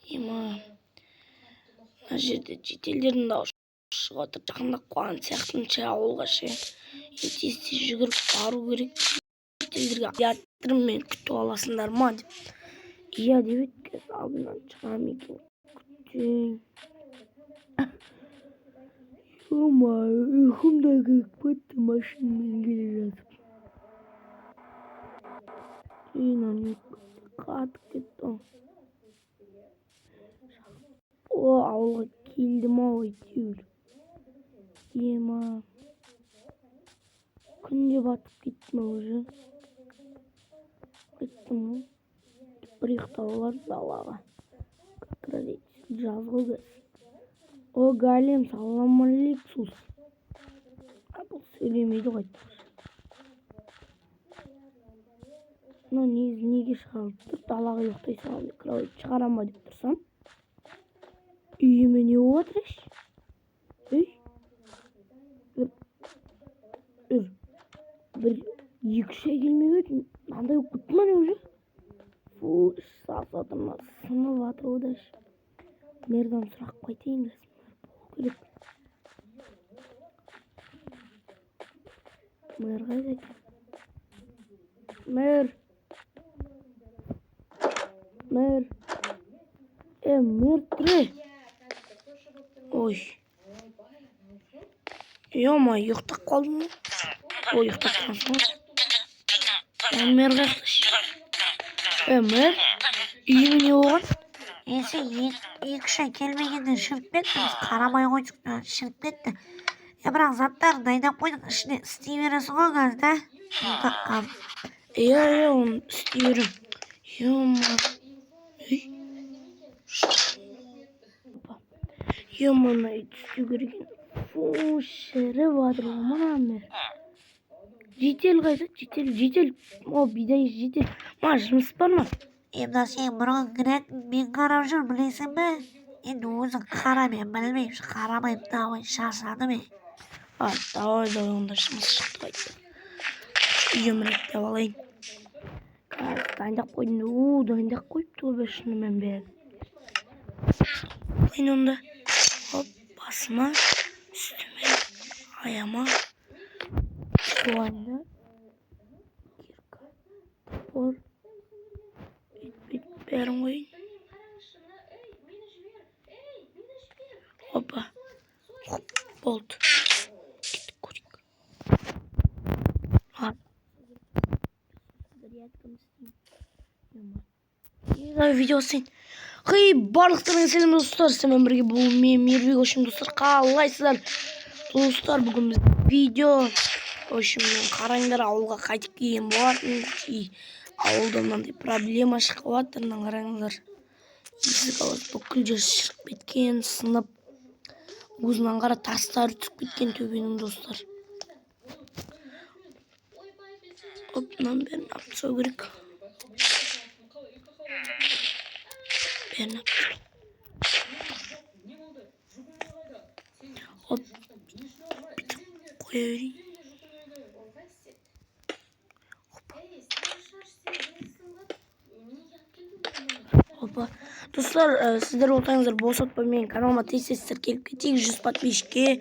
Ема мына жерде жетелдердің дауысы шығып отыр. Жақындап қалған сияқтынша ауылға ше. Тез жүгіріп бару керек. Жетелдерге жатырмын, мен күтіп аласыңдар ма деп. Иә деп еді, алдымнан шығам екен. Күтейін. Ема ұйқым да келіп кетті машинамен келе жатып. Қатып кетті. О, ауылға келдім ау әйтеуір. Ема күн де батып кетті ме уже. Қайттым ғой. Бір ұйықтап алармыз далаға. Как раз жазғы кез. О, Галем, салам алейкум. Бұл сөйлемейді қайтты. Мына неге шығарып тұр, далаға ұйықтай салам. Кровать шығарам ба деп тұрсам. Үйіме не болып жатыр? Үй? Бір 2-3 ай келмей еді. Мынандай болып кетті ме уже? Фу, сасатырма сынып жатыр ода. Мэрдан сұрақ қайтайын да. Керек. Мэр қайда екен? Мэр. Мэр тұр. Ой. Ема, ұйықтап қалдың ба? Ой, ұйықтап қалдың ба? Мэр қайда? Мэр, үйіме не болған? Есе 2-3 ай келмегенде шіріп кетті. Біз қарамай қойдық, шіріп кетті. Бірақ заттарды айдап қойдық, ішіне істей бересің ғой қазір, да? Иә, оны істей берем. Ема. Ема, істеу керек. Фу, шіріп жатыр мына мэр. Жетел қайда? Жетел. О, бидай жетел. Ма, жұмыс бар ма? Емда сен бұрын кіретін мен қарап жүр, білесің бе? Енді өзің қара, мен білмеймін, қарамайым, давай, шаршады мен. Давай, онда жұмыс шықты қайтты. Үйім реттеп алайын. Дайындап қойдым. Дайындап қойыпты ғой шынымен бәрін. Қойын онда. Басыма, үстіме, аяма. Қуанды. Кирка. Топор. Бәрін қойын. Опа. Болды. Кеттік көрейік. Видео сен. Хей, барлықтарыңа сәлем достар. Сіздермен бірге бұл мен Мейірбек. Достар, қалайсыздар? Достар, бүгін біз видео. Қараңдар, ауылға қайтып келген болатын. Ауылда мынандай проблема шығып жатыр. Қараңдар. Есік ауыз бүкіл жер шіріп кеткен, сынып. Өзінен қара тастар түсіп кеткен төбенің достар. Мынаны бәрін алып тастау керек. Бәрін алып тастау. Қоя берейін. Опа. Достар, сіздер отаңыздар босатпай менің каналыма тез-тез келіп кетейік. 100 подписчикке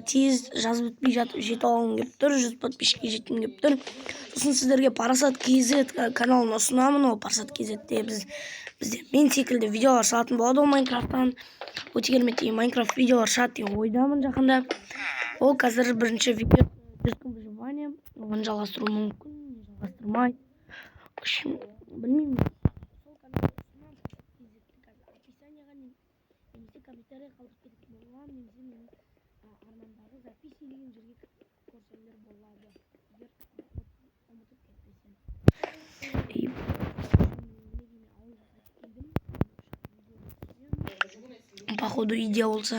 тез жазып өтпей жетіп алғым келіп тұр. 100 подписчикке жеткім келіп тұр. Сосын сіздерге Парасат КЗ каналын ұсынамын. Ол Парасат КЗде бізде мен секілді видеолар салатын болады ол Майнкрафттан. Өте керемет Майнкрафт видеолар шығады деген ойдамын жақында. Ол қазір бірінші видео жүргізген выживание. Оған жалғастыру мүмкін, жалғастырмайды. Білмеймін. Комментарий қалдырып кететін болған, немесе менің армандағы запись деген жерге көрсеңдер болады. Егер ұмытып кетпесем. Походу идея болса,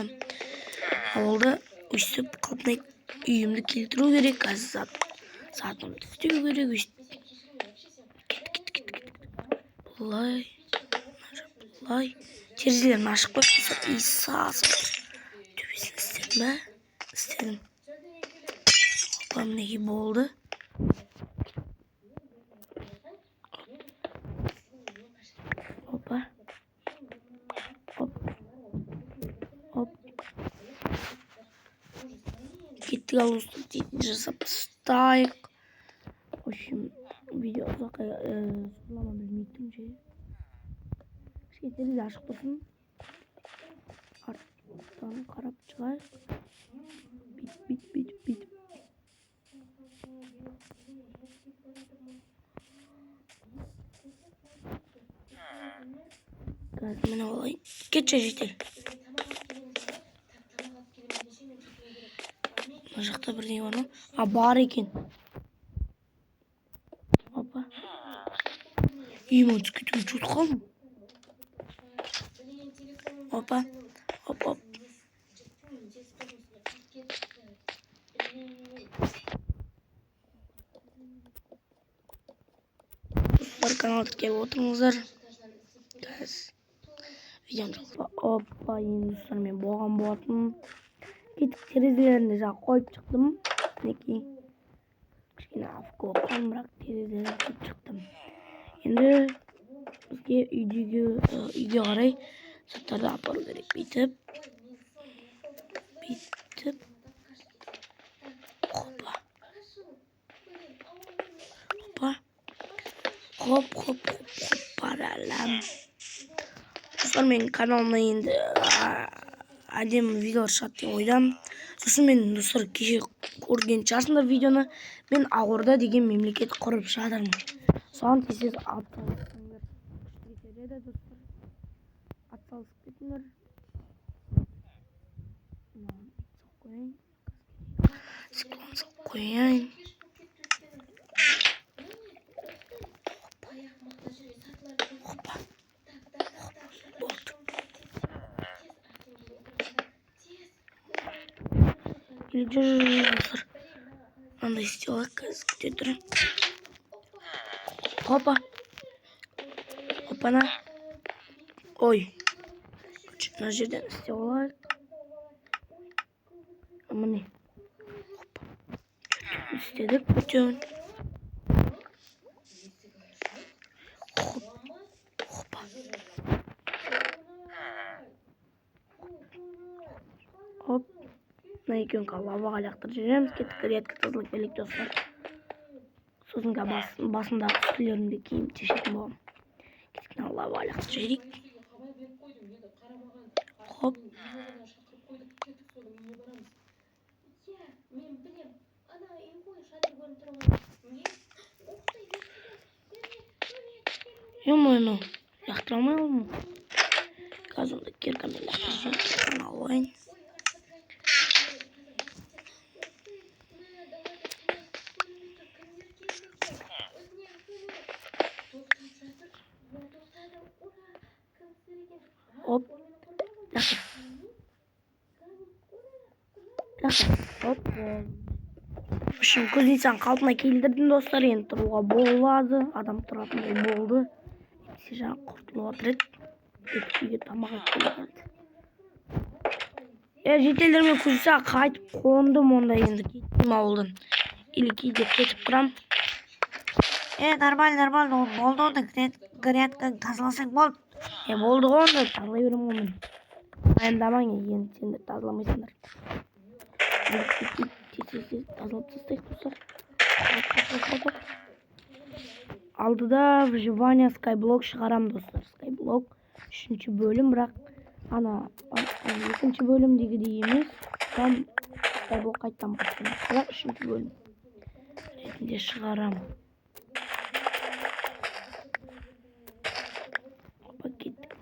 ауылды өстіп қалпына үйімді келтіру керек. Қазір сатымды істеу керек. Кет. Бұлай. Терезелерін ашып қойып, сасып төбесін істедім бе? Істедім. Опа, мінеки болды. Опа. kettik al dostlar. Жасап тастайық. В общем, видео ұзаққа созыла ма білмейтін же. Кішкентелі ашық болсын. Арттан қарап шығайық. Бит. Қазір мені олай. Кетші жетел. Мына жақта бірдеңе бар ма? А, бар екен. Опа. Ема түскетіп жүр қалым. Опа. Оп. Достар, каналға келіп отырыңыздар. Қазір видеоны жалғастыра. Опа, енді достар, мен болған болатын. Кетік терезелерінде жаңа қойып шықтым. Мінекей. Кішкене авко қалым, бірақ терезелерін қойып шықтым. Енді бізге үйге қарай заттарды апару керек. Бүйтіп. Хоп. Паралам. Достар, менің каналыма енді әдемі видеолар шығады деп ойдам. Сосын мен достар кеше көрген шығарсыңдар видеоны. Мен Ақорда деген мемлекет құрып жатырмын. Соған тез атсалысыңдар. Кетеді достар. Атсалысып кетіңдер. Склон салып қояйын. Достар, мынандай істеуға қазір күте тұр. Опана. Ой. Мына жерден істеп алайық. Міне. İstedik bütün. Hoppa. Hop. Ne gün kalava alaktır жүреміз. Кетік реткі тазылық белек достар. Сосын басындағы үстілерімді киім тешетін болам. Кетік лава alaktır жүрейік. Хоп. Ё-моё, яқтырамай алдым. Қазір онда киркамен яқтырып алайын. Оп. Оп. В общем, кузнецаны қалпына келтірдім достар. Енді тұруға болады. Адам тұратындай болды. Жаңа құртылып отыр еді. Үйге тамақ келгенді. Жетелдер мен кузнецаға қайтып қондым, онда енді кеттім ауылдан. Или кейде кетіп тұрам. Нормально. Болды онда грядканы тазаласаң болды. Болды ғой онда тазалай берем ғой мен. Баяндамаң енді сендер тазаламайсыңдар. Тез тазалап тастайық достар. Алдыда выживание Skyblock шығарам достар. Skyblock 3-ші бөлім, бірақ ана 2-ші бөлімдегідей емес. Там Skyblock қайттан бастым. Бірақ 3-ші бөлім ретінде шығарам. Опа, кеттік.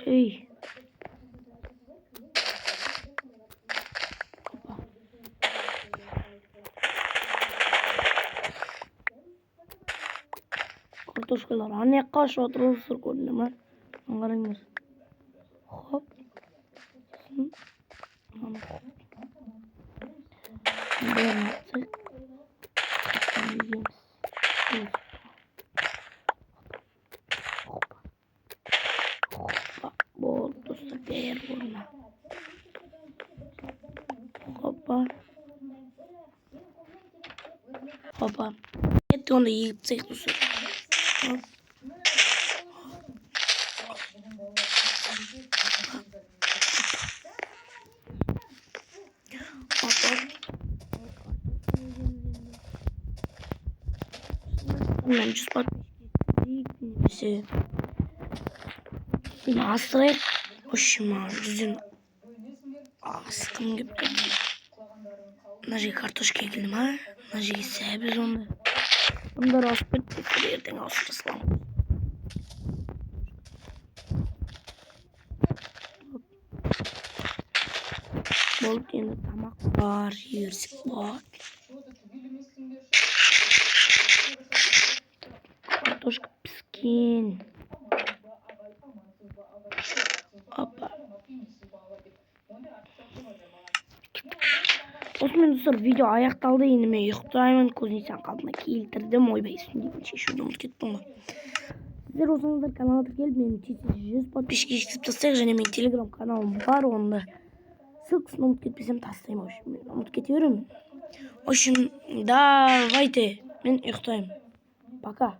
Ей. Картошкалар ане қашып отыр достар, көрдіңдер ме? Қараңдар. Хоп. Болды достар, бер орнына. Hoppa. Кетті, онда егіп тастайық достар. Bilmem 100 подписчик. Асырайық. Ошыма жүзін астым кеп кетті. Мына жерге картошка егілді ма? Мына жерге сәбіз онда. Адамдар асып кетті. Ертең асып тасталамын. Болып енді тамақ бар, ерсік бар. Картошка піскен. Опа. Осымен достар, видео аяқталды. Енді мен ұйықтаймын. Көзінсен қалпына келтірдім. Ойбай, үстімдегін шешуді ұмытып кеттім ғой. Сіздер болсаңыздар каналға тіркеліп, менің 100 подписчик жеткізіп тастайық. Және менің телеграм каналым бар, онда ссылкасын ұмытып кетпесем тастаймын. Мен ұмытып кете беремін. В общем, давайте. Мен ұйықтаймын. Пока.